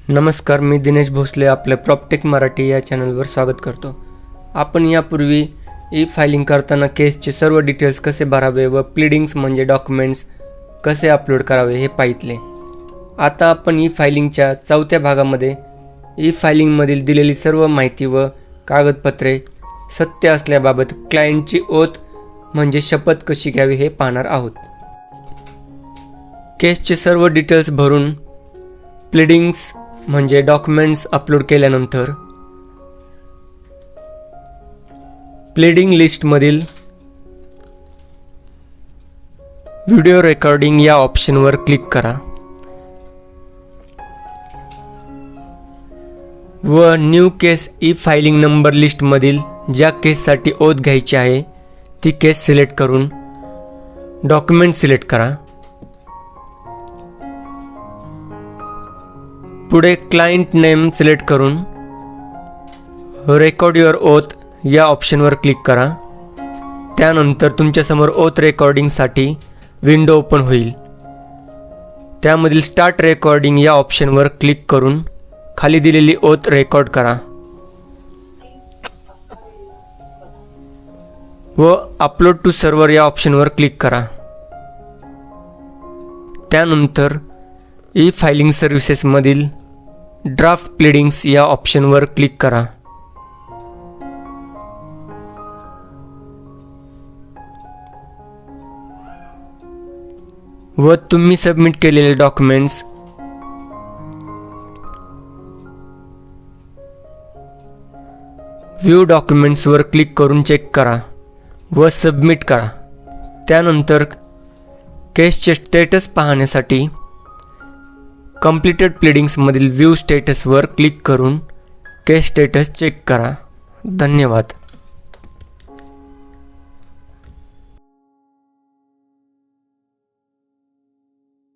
नमस्कार, मी दिनेश भोसले आपले प्रॉपटेक मराठी या चॅनलवर स्वागत करतो। आपण यापूर्वी ई फायलिंग करताना केसचे सर्व डिटेल्स कसे भरावे व प्लीडिंग्स म्हणजे डॉक्युमेंट्स कसे अपलोड करावे हे पाहितले। आता आपण ई फायलिंगच्या चौथ्या भागामध्ये ई फायलिंगमधील दिलेली सर्व माहिती व कागदपत्रे सत्य असल्याबाबत क्लायंटची ओथ म्हणजे शपथ कशी घ्यावी हे पाहणार आहोत। केसचे सर्व डिटेल्स भरून प्लीडिंग्स म्हणजे डॉक्युमेंट्स अपलोड केल्यानंतर प्लीडिंग लिस्टमधील व्हिडिओ रेकॉर्डिंग या ऑप्शनवर क्लिक करा व न्यू केस ई फायलिंग नंबर लिस्टमधील ज्या केससाठी ओथ घ्यायची आहे ती केस सिलेक्ट करून डॉक्युमेंट सिलेक्ट करा। पुढे क्लायंट नेम सिलेक्ट करून रेकॉर्ड युअर ओथ या ऑप्शनवर क्लिक करा। त्यानंतर तुमच्यासमोर ओथ रेकॉर्डिंगसाठी विंडो ओपन होईल। त्यामधील स्टार्ट रेकॉर्डिंग या ऑप्शनवर क्लिक करून खाली दिलेली ओथ रेकॉर्ड करा व अपलोड टू सर्व्हर या ऑप्शनवर क्लिक करा। त्यानंतर ई फायलिंग सर्व्हिसेसमधील ड्राफ्ट प्लीडिंग्स या ऑप्शनवर क्लिक करा व तुम्ही सबमिट केलेले डॉक्युमेंट्स व्ह्यू डॉक्युमेंट्सवर क्लिक करून चेक करा व सबमिट करा। त्यानंतर केसचे स्टेटस पाहण्यासाठी कंप्लीटेड प्लीडिंग्समधील व्ह्यू स्टेटसवर क्लिक करून केस स्टेटस चेक करा। धन्यवाद।